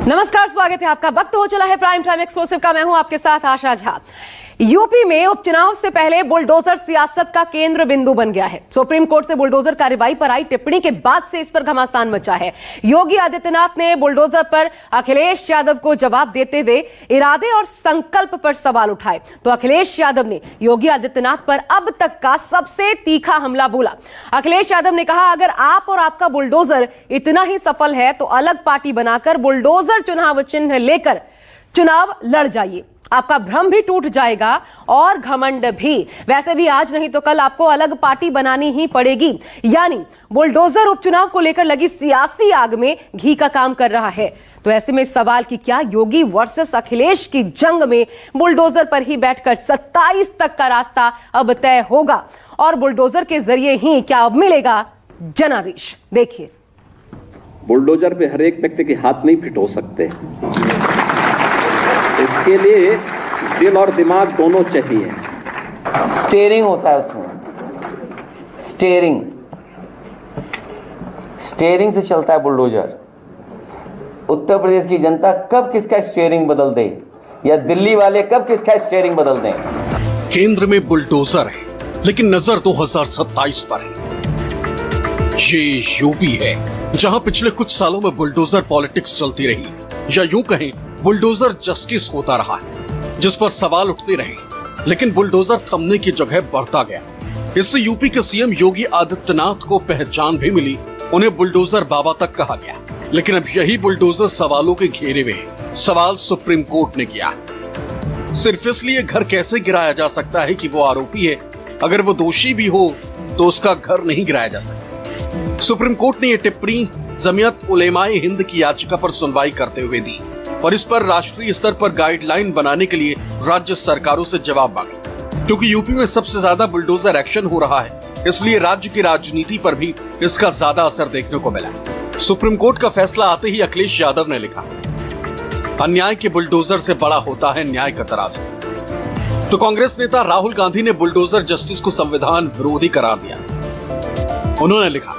नमस्कार, स्वागत है आपका। वक्त हो चला है प्राइम टाइम एक्सक्लूसिव का। मैं हूं आपके साथ आशा झा। यूपी में उपचुनाव से पहले बुलडोजर सियासत का केंद्र बिंदु बन गया है। सुप्रीम कोर्ट से बुलडोजर कार्रवाई पर आई टिप्पणी के बाद से इस पर घमासान मचा है। योगी आदित्यनाथ ने बुलडोजर पर अखिलेश यादव को जवाब देते हुए इरादे और संकल्प पर सवाल उठाए तो अखिलेश यादव ने योगी आदित्यनाथ पर अब तक का सबसे तीखा हमला बोला। अखिलेश यादव ने कहा, अगर आप और आपका बुलडोजर इतना ही सफल है तो अलग पार्टी बनाकर बुलडोजर चुनाव चिन्ह लेकर चुनाव लड़ जाइए, आपका भ्रम भी टूट जाएगा और घमंड भी। वैसे भी आज नहीं तो कल आपको अलग पार्टी बनानी ही पड़ेगी। यानी बुलडोजर उपचुनाव को लेकर लगी सियासी आग में घी का काम कर रहा है। तो ऐसे में सवाल कि क्या योगी वर्सेस अखिलेश की जंग में बुलडोजर पर ही बैठकर 27 तक का रास्ता अब तय होगा और बुलडोजर के जरिए ही क्या अब मिलेगा जनादेश। देखिए, बुलडोजर पे हर एक व्यक्ति के हाथ नहीं फिट हो सकते। इसके लिए दिल और दिमाग दोनों चाहिए। स्टीयरिंग होता है उसमें, स्टीयरिंग से चलता है बुलडोजर। उत्तर प्रदेश की जनता कब किसका स्टीयरिंग बदल दे या दिल्ली वाले कब किसका स्टीयरिंग बदल दें। केंद्र में बुलडोजर है लेकिन नजर 2027 पर है। ये यूपी है जहां पिछले कुछ सालों में बुलडोजर पॉलिटिक्स चलती रही, या यूं कहें बुलडोजर जस्टिस होता रहा है, जिस पर सवाल उठते रहे लेकिन बुलडोजर थमने की जगह बढ़ता गया। इससे यूपी के सीएम योगी आदित्यनाथ को पहचान भी मिली, उन्हें बुलडोजर बाबा तक कहा गया। लेकिन अब यही बुलडोजर सवालों के घेरे में है। सवाल सुप्रीम कोर्ट ने किया, सिर्फ इसलिए घर कैसे गिराया जा सकता है कि वो आरोपी है, अगर वो दोषी भी हो तो उसका घर नहीं गिराया जा सकता। सुप्रीम कोर्ट ने यह टिप्पणी जमीयत उलेमाए हिंद की याचिका पर सुनवाई करते हुए दी और इस पर राष्ट्रीय स्तर पर गाइडलाइन बनाने के लिए राज्य सरकारों से जवाब मांगा। क्योंकि यूपी में सबसे ज्यादा बुलडोजर एक्शन हो रहा है, इसलिए राज्य की राजनीति पर भी इसका ज्यादा असर देखने को मिला। सुप्रीम कोर्ट का फैसला आते ही अखिलेश यादव ने लिखा, अन्याय के बुलडोजर से बड़ा होता है न्याय का तराजू। तो कांग्रेस नेता राहुल गांधी ने बुलडोजर जस्टिस को संविधान विरोधी करार दिया। उन्होंने लिखा,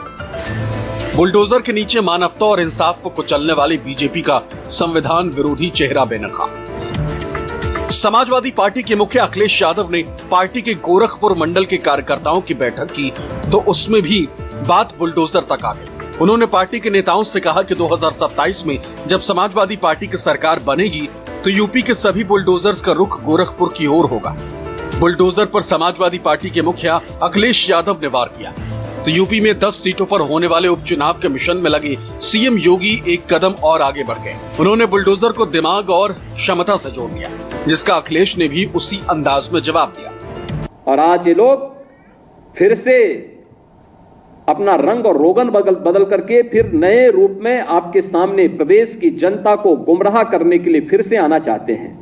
बुलडोजर के नीचे मानवता और इंसाफ को कुचलने वाली बीजेपी का संविधान विरोधी चेहरा बेनकाब। समाजवादी पार्टी के मुखिया अखिलेश यादव ने पार्टी के गोरखपुर मंडल के कार्यकर्ताओं की बैठक की तो उसमें भी बात बुलडोजर तक आ गई। उन्होंने पार्टी के नेताओं से कहा कि 2027 में जब समाजवादी पार्टी की सरकार बनेगी तो यूपी के सभी बुलडोजर्स का रुख गोरखपुर की ओर होगा। बुलडोजर पर समाजवादी पार्टी के मुखिया अखिलेश यादव ने वार किया तो यूपी में 10 सीटों पर होने वाले उपचुनाव के मिशन में लगे सीएम योगी एक कदम और आगे बढ़ गए। उन्होंने बुलडोजर को दिमाग और क्षमता से जोड़ दिया, जिसका अखिलेश ने भी उसी अंदाज में जवाब दिया। और आज ये लोग फिर से अपना रंग और रोगन बदल करके फिर नए रूप में आपके सामने प्रदेश की जनता को गुमराह करने के लिए फिर से आना चाहते हैं।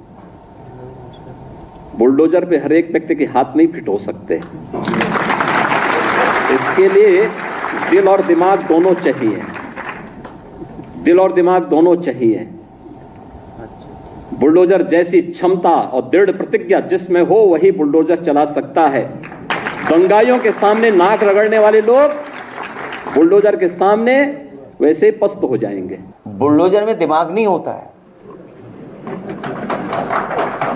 बुलडोजर पे हर एक व्यक्ति के हाथ नहीं फिट हो सकते। इसके लिए दिल और दिमाग दोनों चाहिए। दिल और दिमाग दोनों चाहिए। बुलडोजर जैसी क्षमता और दृढ़ प्रतिज्ञा जिसमें हो वही बुलडोजर चला सकता है। दंगाइयों के सामने नाक रगड़ने वाले लोग बुलडोजर के सामने वैसे ही पस्त हो जाएंगे। बुलडोजर में दिमाग नहीं होता है,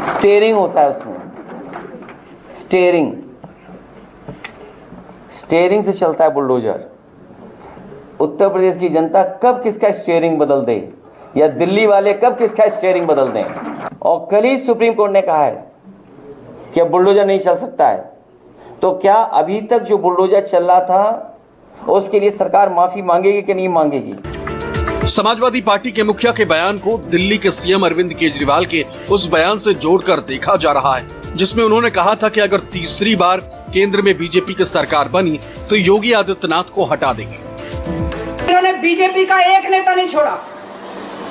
स्टीयरिंग होता है उसमें, स्टीयरिंग से चलता है बुलडोजर। उत्तर प्रदेश की जनता कब किसका स्टीयरिंग बदल दे या दिल्ली वाले कब किसका स्टीयरिंग बदल दें। और कल ही सुप्रीम कोर्ट ने कहा है कि अब बुलडोजर नहीं चल सकता है, तो क्या अभी तक जो बुलडोजर चल रहा था उसके लिए सरकार माफी मांगेगी कि नहीं मांगेगी। समाजवादी पार्टी के मुखिया के बयान को दिल्ली के सीएम अरविंद केजरीवाल के उस बयान से जोड़कर देखा जा रहा है, जिसमें उन्होंने कहा था कि अगर तीसरी बार केंद्र में बीजेपी की सरकार बनी तो योगी आदित्यनाथ को हटा देंगे। इन्होंने बीजेपी का एक नेता नहीं छोड़ा।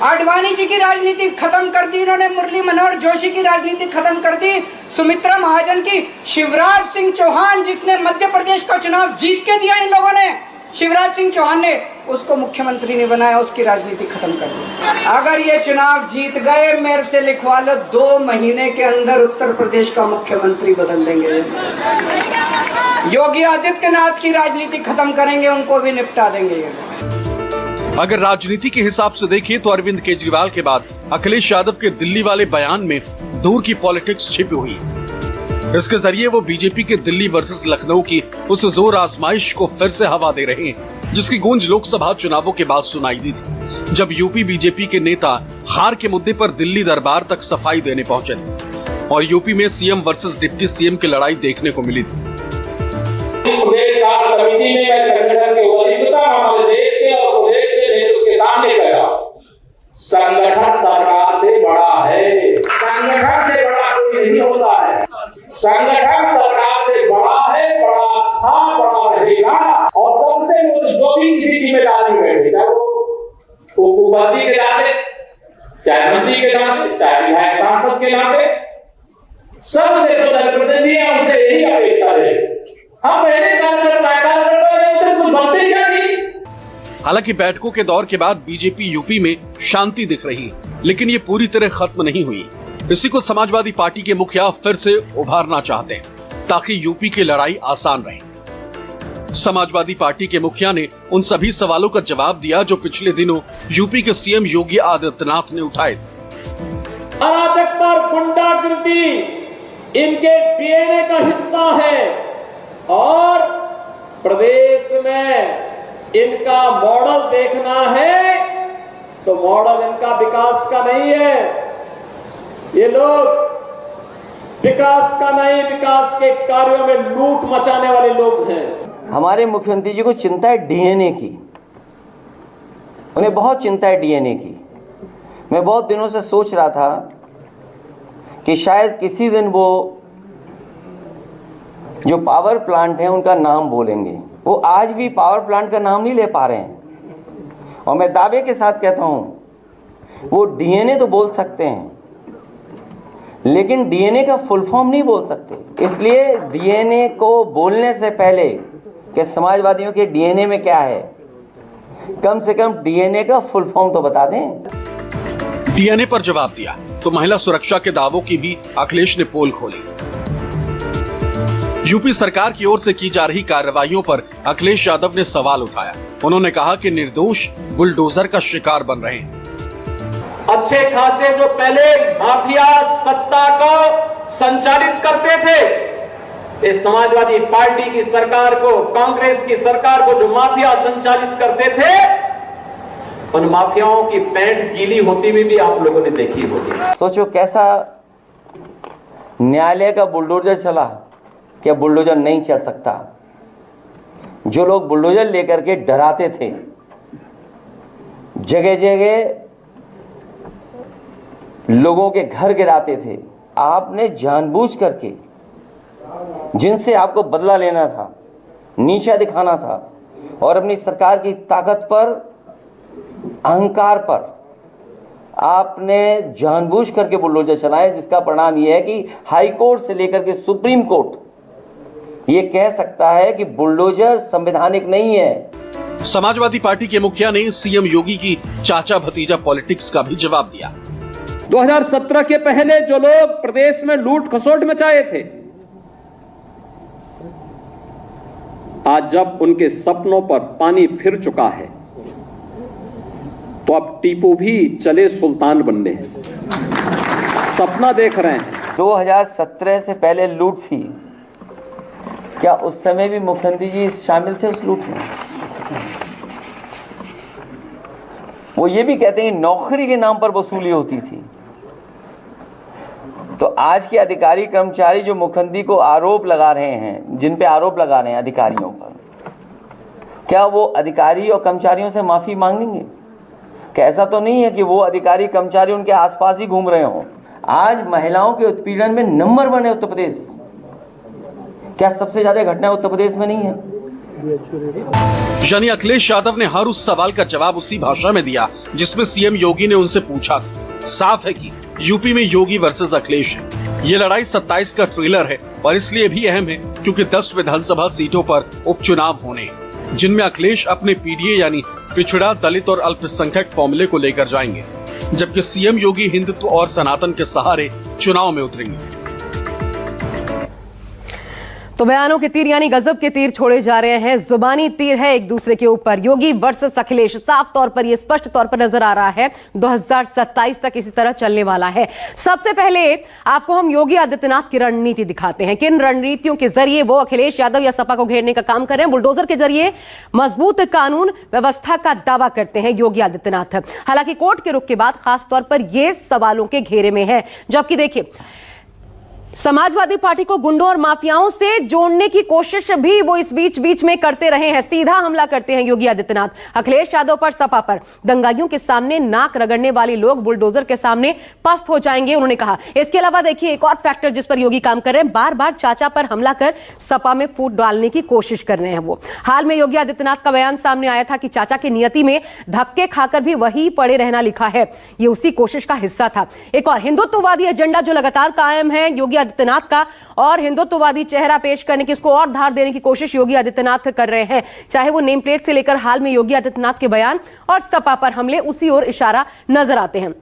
आडवाणी जी की राजनीति खत्म कर दी इन्होंने, मुरली मनोहर जोशी की राजनीति खत्म कर दी, सुमित्रा महाजन की, शिवराज सिंह चौहान जिसने मध्य प्रदेश का चुनाव जीत के दिया इन लोगों ने, शिवराज सिंह चौहान ने उसको मुख्यमंत्री नहीं बनाया, उसकी राजनीति खत्म कर दी। अगर ये चुनाव जीत गए, मेरे से लिखवा लो, 2 महीने के अंदर उत्तर प्रदेश का मुख्यमंत्री बदल देंगे। योगी आदित्यनाथ की राजनीति खत्म करेंगे, उनको भी निपटा देंगे। अगर राजनीति के हिसाब से देखें तो अरविंद केजरीवाल के बाद अखिलेश यादव के दिल्ली वाले बयान में दूर की पॉलिटिक्स छिपी हुई है। इसके जरिए वो बीजेपी के दिल्ली वर्सेस लखनऊ की उस जोर आजमाइश को फिर से हवा दे रहे हैं जिसकी गूंज लोकसभा चुनावों के बाद सुनाई दी थी, जब यूपी बीजेपी के नेता हार के मुद्दे पर दिल्ली दरबार तक सफाई देने पहुंचे थे और यूपी में सीएम वर्सेस डिप्टी सीएम की लड़ाई देखने को मिली थी। प्रदेश कार्य समिति में मैं संगठन के वरिष्ठता महानिदेश के और प्रदेश के नेतृत्व के सामने कह रहा हूं, संगठन सरकार से बड़ा है, संगठन से बड़ा कोई नहीं होता है। संगठन सरकार से बड़ा है, बड़ा था, बड़ा रहेगा और सबसे जो भी किसी जिम्मेदारी में बैठे, चाहे वो उपाधि के नाते, चाहे मंत्री के नाते, चाहे विधायक सांसद के नाते, सबसे जो जनप्रतिनिधि है उनसे यही अपेक्षा है। हम पहले कुछ बनते क्या नहीं। हालांकि बैठकों के दौर के बाद बीजेपी यूपी में शांति दिख रही है, लेकिन ये पूरी तरह खत्म नहीं हुई। इसी को समाजवादी पार्टी के मुखिया फिर से उभारना चाहते हैं ताकि यूपी की लड़ाई आसान रहे। समाजवादी पार्टी के मुखिया ने उन सभी सवालों का जवाब दिया जो पिछले दिनों यूपी के सीएम योगी आदित्यनाथ ने उठाए। अराजकता और गुंडागर्दी इनके डीएनए का हिस्सा है और प्रदेश में इनका मॉडल देखना है तो मॉडल इनका विकास का नहीं है। ये लोग विकास का नहीं, विकास के कार्यों में लूट मचाने वाले लोग हैं। हमारे मुख्यमंत्री जी को चिंता है डीएनए की, उन्हें बहुत चिंता है डीएनए की। मैं बहुत दिनों से सोच रहा था कि शायद किसी दिन वो जो पावर प्लांट है उनका नाम बोलेंगे। वो आज भी पावर प्लांट का नाम नहीं ले पा रहे हैं और मैं दावे के साथ कहता हूं वो डीएनए तो बोल सकते हैं लेकिन डीएनए का फुल फॉर्म नहीं बोल सकते। इसलिए डीएनए को बोलने से पहले कि समाजवादियों के डीएनए में क्या है, कम से कम डीएनए का फुल फॉर्म तो बता दें। डीएनए पर जवाब दिया तो महिला सुरक्षा के दावों की भी अखिलेश ने पोल खोली। यूपी सरकार की ओर से की जा रही कार्रवाइयों पर अखिलेश यादव ने सवाल उठाया। उन्होंने कहा कि निर्दोष बुलडोजर का शिकार बन रहे हैं। अच्छे खासे जो पहले माफिया सत्ता को संचालित करते थे, इस समाजवादी पार्टी की सरकार को, कांग्रेस की सरकार को जो माफिया संचालित करते थे, उन माफियाओं की पैंट गीली होती हुई भी आप लोगों ने देखी होगी। सोचो कैसा न्यायालय का बुलडोजर चला, क्या बुलडोजर नहीं चल सकता? जो लोग बुलडोजर लेकर के डराते थे, जगह जगह लोगों के घर गिराते थे, आपने जानबूझ करके जिनसे आपको बदला लेना था, नीचा दिखाना था और अपनी सरकार की ताकत पर, अहंकार पर आपने जानबूझ करके बुलडोजर चलाए, जिसका परिणाम यह है कि हाई कोर्ट से लेकर के सुप्रीम कोर्ट ये कह सकता है कि बुलडोजर संवैधानिक नहीं है। समाजवादी पार्टी के मुखिया ने सीएम योगी की चाचा भतीजा पॉलिटिक्स का भी जवाब दिया। 2017 के पहले जो लोग प्रदेश में लूट खसोट मचाए थे, आज जब उनके सपनों पर पानी फिर चुका है तो अब टीपू भी चले सुल्तान बनने सपना देख रहे हैं। 2017 से पहले लूट थी, क्या उस समय भी मुख्यमंत्री जी शामिल थे उस लूट में? वो ये भी कहते हैं कि नौकरी के नाम पर वसूली होती थी। तो आज के अधिकारी कर्मचारी जो मुख्यमंत्री को आरोप लगा रहे हैं, जिन पे आरोप लगा रहे हैं अधिकारियों पर, क्या वो अधिकारी और कर्मचारियों से माफी मांगेंगे? क्या ऐसा तो नहीं है कि वो अधिकारी कर्मचारी उनके आसपास ही घूम रहे हों? आज महिलाओं के उत्पीड़न में नंबर 1 है उत्तर प्रदेश। क्या सबसे ज्यादा घटना उत्तर प्रदेश में नहीं है? यानी अखिलेश यादव ने हर उस सवाल का जवाब उसी भाषा में दिया जिसमें सीएम योगी ने उनसे पूछा था। साफ है कि यूपी में योगी वर्सेस अखिलेश है। ये लड़ाई 27 का ट्रेलर है और इसलिए भी अहम है क्योंकि 10 विधानसभा सीटों पर उपचुनाव होने हैं, जिनमें अखिलेश अपने पीडीए यानी पिछड़ा, दलित और अल्पसंख्यक फॉर्मूले को लेकर जाएंगे, जबकि सीएम योगी हिंदुत्व और सनातन के सहारे चुनाव में उतरेंगे। तो बयानों के तीर यानी गजब के तीर छोड़े जा रहे हैं। जुबानी तीर है एक दूसरे के ऊपर। योगी वर्सेस अखिलेश, साफ तौर पर, यह स्पष्ट तौर पर नजर आ रहा है 2027 तक इसी तरह चलने वाला है। सबसे पहले आपको हम योगी आदित्यनाथ की रणनीति दिखाते हैं। किन रणनीतियों के जरिए वो अखिलेश यादव या सपा को घेरने का काम कर रहे हैं। बुलडोजर के जरिए मजबूत कानून व्यवस्था का दावा करते हैं योगी आदित्यनाथ। हालांकि कोर्ट के रुख के बाद खासतौर पर यह सवालों के घेरे में है। जबकि देखिए, समाजवादी पार्टी को गुंडों और माफियाओं से जोड़ने की कोशिश भी वो इस बीच में करते रहे हैं। सीधा हमला करते हैं योगी आदित्यनाथ अखिलेश यादव पर, सपा पर। दंगाइयों के सामने नाक रगड़ने वाले लोग बुलडोजर के सामने पस्त हो जाएंगे, उन्होंने कहा। इसके अलावा देखिए एक और फैक्टर जिस पर योगी काम कर रहे हैं, बार बार चाचा पर हमला कर सपा में फूट डालने की कोशिश कर रहे हैं वो। हाल में योगी आदित्यनाथ का बयान सामने आया था कि चाचा की नियति में धक्के खाकर भी वही पड़े रहना लिखा है। ये उसी कोशिश का हिस्सा था। एक और हिंदुत्ववादी एजेंडा जो लगातार कायम है योगी आदित्यनाथ का, और हिंदुत्ववादी चेहरा पेश करने की, इसको और धार देने की कोशिश योगी आदित्यनाथ कर रहे हैं। चाहे वो नेम प्लेट से लेकर हाल में योगी आदित्यनाथ के बयान और सपा पर हमले, उसी ओर इशारा नजर आते हैं।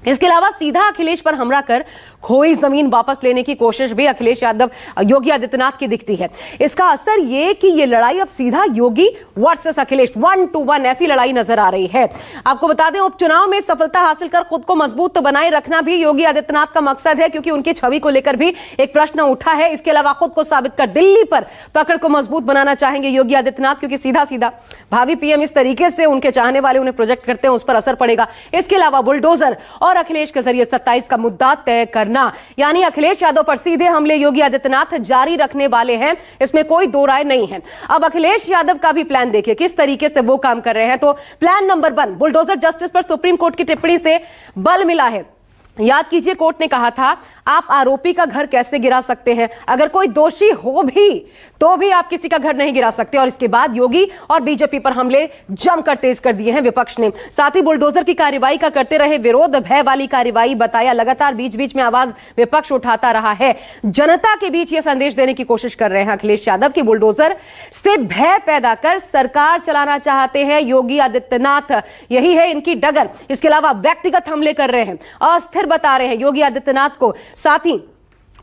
इसके अलावा सीधा अखिलेश पर हमला कर खोई जमीन वापस लेने की कोशिश भी अखिलेश यादव योगी आदित्यनाथ की दिखती है। इसका असर यह कि यह लड़ाई अब सीधा योगी वर्सेस अखिलेश 1-to-1 ऐसी लड़ाई नजर आ रही है। आपको बता दें, उपचुनाव में सफलता हासिल कर खुद को मजबूत तो बनाए रखना भी योगी आदित्यनाथ का मकसद है, क्योंकि उनकी छवि को लेकर भी एक प्रश्न उठा है। इसके अलावा खुद को साबित कर दिल्ली पर पकड़ को मजबूत बनाना चाहेंगे योगी आदित्यनाथ, क्योंकि सीधा सीधा भावी पीएम इस तरीके से उनके चाहने वाले उन्हें प्रोजेक्ट करते हैं, उस पर असर पड़ेगा। इसके अलावा बुलडोजर और अखिलेश के जरिए 27 का मुद्दा तय करना, यानी अखिलेश यादव पर सीधे हमले योगी आदित्यनाथ जारी रखने वाले हैं, इसमें कोई दो राय नहीं है। अब अखिलेश यादव का भी प्लान देखिए किस तरीके से वो काम कर रहे हैं। तो प्लान नंबर 1, बुलडोजर जस्टिस पर सुप्रीम कोर्ट की टिप्पणी से बल मिला है। याद कीजिए, कोर्ट ने कहा था आप आरोपी का घर कैसे गिरा सकते हैं, अगर कोई दोषी हो भी तो भी आप किसी का घर नहीं गिरा सकते। और इसके बाद योगी और बीजेपी पर हमले जमकर तेज कर दिए हैं विपक्ष ने। साथ ही बुलडोजर की कार्रवाई का करते रहे विरोध, भय वाली कार्रवाई बताया। लगातार बीच बीच में आवाज विपक्ष उठाता रहा है। जनता के बीच यह संदेश देने की कोशिश कर रहे हैं अखिलेश यादव की बुलडोजर से भय पैदा कर सरकार चलाना चाहते हैं योगी आदित्यनाथ, यही है इनकी डगर। इसके अलावा व्यक्तिगत हमले कर रहे हैं, अस्थिर बता रहे हैं योगी आदित्यनाथ को। साथ ही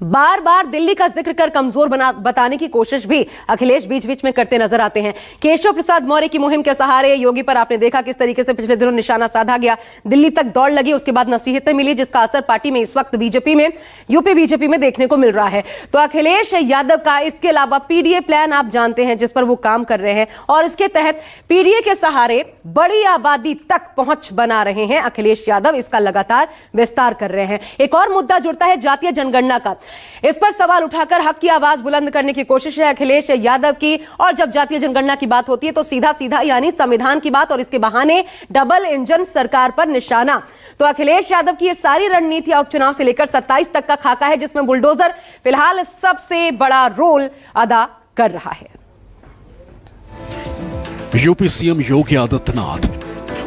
बार बार दिल्ली का जिक्र कर कमजोर बताने की कोशिश भी अखिलेश बीच बीच में करते नजर आते हैं। केशव प्रसाद मौर्य की मुहिम के सहारे योगी पर आपने देखा किस तरीके से पिछले दिनों निशाना साधा गया। दिल्ली तक दौड़ लगी, उसके बाद नसीहतें मिली, जिसका असर पार्टी में इस वक्त बीजेपी में, यूपी बीजेपी में देखने को मिल रहा है। तो अखिलेश यादव का इसके अलावा पीडीए प्लान आप जानते हैं जिस पर वो काम कर रहे हैं, और इसके तहत पीडीए के सहारे बड़ी आबादी तक पहुंच बना रहे हैं अखिलेश यादव। इसका लगातार विस्तार कर रहे हैं। एक और मुद्दा जुड़ता है जातीय जनगणना का। इस पर सवाल उठाकर हक की आवाज बुलंद करने की कोशिश है अखिलेश यादव की। और जब जातीय जनगणना की बात होती है तो सीधा सीधा यानी संविधान की बात, और इसके बहाने डबल इंजन सरकार पर निशाना। तो अखिलेश यादव की ये सारी रणनीति उपचुनाव से लेकर 27 तक का खाका है, जिसमें बुलडोजर फिलहाल सबसे बड़ा रोल अदा कर रहा है। यूपी सीएम योगी आदित्यनाथ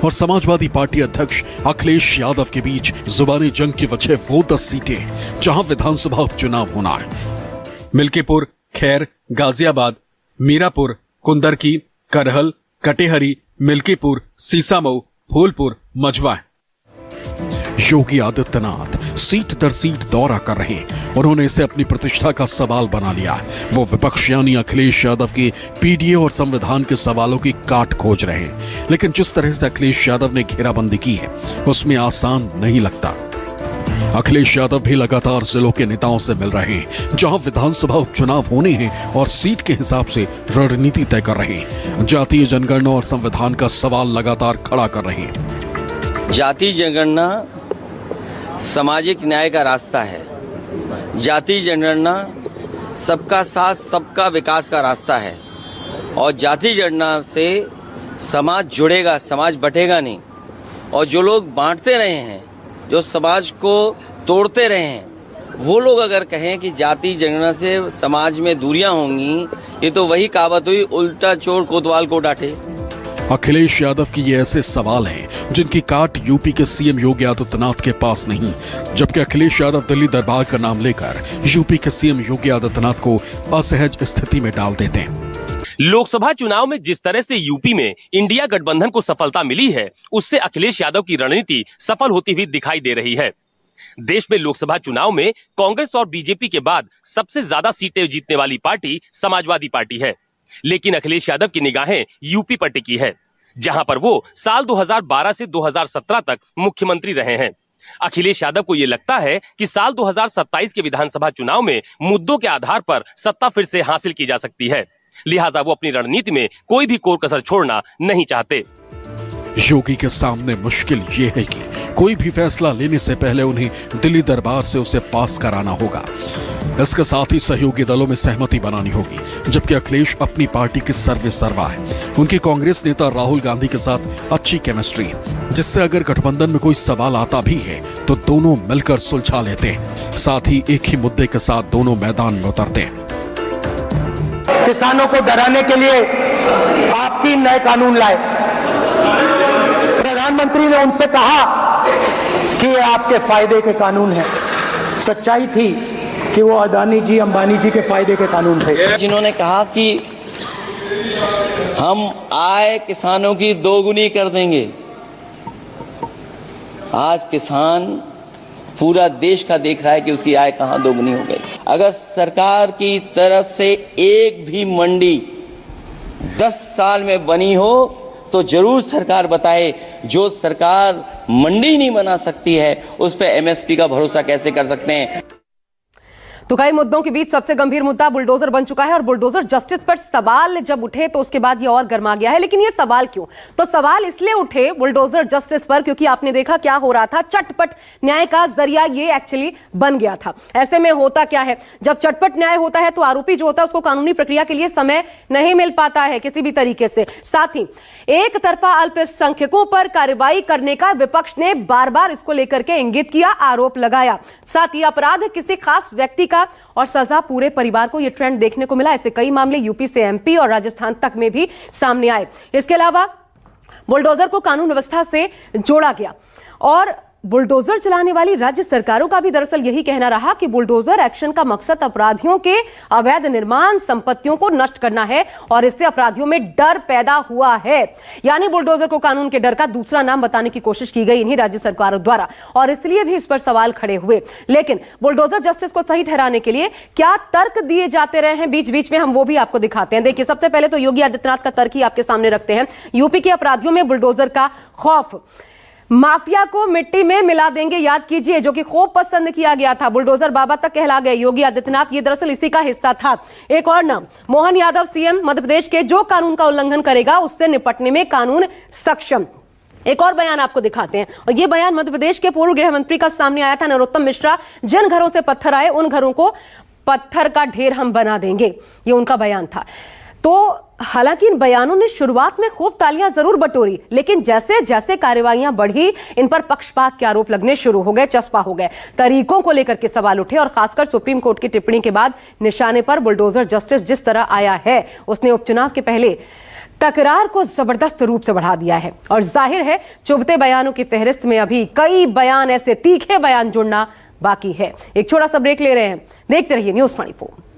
और समाजवादी पार्टी अध्यक्ष अखिलेश यादव के बीच जुबानी जंग की वजह वो 10 सीटें जहां विधानसभा उपचुनाव होना है। मिल्कीपुर, खैर, गाजियाबाद, मीरापुर, कुंदरकी, करहल, कटेहरी, मिल्कीपुर, सीसामऊ, फूलपुर, मझवा। योगी आदित्यनाथ सीट दर सीट दौरा कर रहे हैं। उन्होंने इसे अपनी प्रतिष्ठा का सवाल बना लिया। वो विपक्ष यानी अखिलेश यादव के पीडीए और संविधान के सवालों की काट खोज रहे हैं। लेकिन जिस तरह से अखिलेश यादव ने घेराबंदी की है उसमें आसान नहीं लगता। अखिलेश यादव भी लगातार जिलों के नेताओं से मिल रहे हैं जहां विधानसभा उपचुनाव होने हैं, और सीट के हिसाब से रणनीति तय कर रहे हैं। जातीय जनगणना और संविधान का सवाल लगातार खड़ा कर रहे हैं। जातीय जनगणना सामाजिक न्याय का रास्ता है। जातीय जनगणना सबका साथ सबका विकास का रास्ता है, और जातीय जनगणना से समाज जुड़ेगा, समाज बटेगा नहीं। और जो लोग बांटते रहे हैं, जो समाज को तोड़ते रहे हैं, वो लोग अगर कहें कि जातीय जनगणना से समाज में दूरियां होंगी, ये तो वही कहावत हुई, उल्टा चोर कोतवाल को डांटे। अखिलेश यादव की ये ऐसे सवाल हैं जिनकी काट यूपी के सीएम योगी आदित्यनाथ के पास नहीं, जबकि अखिलेश यादव दिल्ली दरबार का नाम लेकर यूपी के सीएम योगी आदित्यनाथ को असहज स्थिति में डाल देते हैं। लोकसभा चुनाव में जिस तरह से यूपी में इंडिया गठबंधन को सफलता मिली है, उससे अखिलेश यादव की रणनीति सफल होती हुई दिखाई दे रही है। देश में लोकसभा चुनाव में कांग्रेस और बीजेपी के बाद सबसे ज्यादा सीटें जीतने वाली पार्टी समाजवादी पार्टी है, लेकिन अखिलेश यादव की निगाहें यूपी पर टिकी है, जहां पर वो साल 2012 से 2017 तक मुख्यमंत्री रहे हैं। अखिलेश यादव को ये लगता है कि साल 2027 के विधानसभा चुनाव में मुद्दों के आधार पर सत्ता फिर से हासिल की जा सकती है, लिहाजा वो अपनी रणनीति में कोई भी कोर कसर छोड़ना नहीं चाहते। योगी के सामने मुश्किल ये है कि कोई भी फैसला लेने से पहले उन्हें दिल्ली दरबार से उसे पास कराना होगा। इसके साथ ही सहयोगी दलों में सहमति बनानी होगी, जबकि अखिलेश अपनी पार्टी की सर्वे सर्वा है। उनकी कांग्रेस नेता राहुल गांधी के साथ अच्छी केमिस्ट्री है, जिससे अगर गठबंधन में कोई सवाल आता भी है तो दोनों मिलकर सुलझा लेते हैं। साथ ही एक ही मुद्दे के साथ दोनों मैदान में उतरते हैं। किसानों को डराने के लिए आप 3 नए कानून लाए। प्रधानमंत्री ने उनसे कहा कि ये आपके फायदे के कानून हैं। सच्चाई थी कि वो अदानी जी, अंबानी जी के फायदे के कानून थे। जिन्होंने कहा कि हम आय किसानों की दोगुनी कर देंगे, आज किसान पूरा देश का देख रहा है कि उसकी आय कहां दोगुनी हो गई। अगर सरकार की तरफ से एक भी मंडी 10 साल में बनी हो तो जरूर सरकार बताए। जो सरकार मंडी नहीं बना सकती है उस पर एमएसपी का भरोसा कैसे कर सकते हैं। तो कई मुद्दों के बीच सबसे गंभीर मुद्दा बुलडोजर बन चुका है और बुलडोजर जस्टिस पर सवाल जब उठे तो उसके बाद ये और गर्मा गया है। लेकिन ये सवाल क्यों? तो सवाल इसलिए उठे बुलडोजर जस्टिस पर क्योंकि आपने देखा क्या हो रहा था, चटपट न्याय का जरिया ये एक्चुअली बन गया था। ऐसे में होता क्या है, जब चटपट न्याय होता है तो आरोपी जो होता है उसको कानूनी प्रक्रिया के लिए समय नहीं मिल पाता है किसी भी तरीके से। साथ ही एक तरफा अल्पसंख्यकों पर कार्रवाई करने का विपक्ष ने बार बार इसको लेकर के इंगित किया, आरोप लगाया। साथ ही अपराध किसी खास व्यक्ति और सजा पूरे परिवार को, यह ट्रेंड देखने को मिला। ऐसे कई मामले यूपी से एमपी और राजस्थान तक में भी सामने आए। इसके अलावा बुलडोजर को कानून व्यवस्था से जोड़ा गया और बुलडोजर चलाने वाली राज्य सरकारों का भी दरअसल यही कहना रहा कि बुलडोजर एक्शन का मकसद अपराधियों के अवैध निर्माण संपत्तियों को नष्ट करना है और इससे अपराधियों में डर पैदा हुआ है। यानी बुलडोजर को कानून के डर का दूसरा नाम बताने की कोशिश की गई इन्हीं राज्य सरकारों द्वारा और इसलिए भी इस पर सवाल खड़े हुए। लेकिन बुलडोजर जस्टिस को सही ठहराने के लिए क्या तर्क दिए जाते रहे हैं बीच बीच में, हम वो भी आपको दिखाते हैं। देखिए, सबसे पहले तो योगी आदित्यनाथ का तर्क ही आपके सामने रखते हैं। यूपी के अपराधियों में बुलडोजर का खौफ, माफिया को मिट्टी में मिला देंगे, याद कीजिए, जो कि खूब पसंद किया गया था। बुलडोजर बाबा तक कहला गए योगी आदित्यनाथ, ये दरअसल इसी का हिस्सा था। एक और नाम, मोहन यादव सीएम मध्य प्रदेश के, जो कानून का उल्लंघन करेगा उससे निपटने में कानून सक्षम। एक और बयान आपको दिखाते हैं और ये बयान मध्य प्रदेश के पूर्व गृह मंत्री का सामने आया था, नरोत्तम मिश्रा। जिन घरों से पत्थर आए उन घरों को पत्थर का ढेर हम बना देंगे, ये उनका बयान था। तो हालांकि इन बयानों ने शुरुआत में खूब तालियां जरूर बटोरी, लेकिन जैसे जैसे कार्रवाइयां बढ़ी इन पर पक्षपात के आरोप लगने शुरू हो गए, चस्पा हो गए। तरीकों को लेकर के सवाल उठे और खासकर सुप्रीम कोर्ट की टिप्पणी के बाद निशाने पर बुलडोजर जस्टिस जिस तरह आया है उसने उपचुनाव के पहले तकरार को जबरदस्त रूप से बढ़ा दिया है और जाहिर है चुभते बयानों की फहरिस्त में अभी कई बयान, ऐसे तीखे बयान जुड़ना बाकी है। एक छोटा सा ब्रेक ले रहे हैं, देखते रहिए न्यूज़ 24।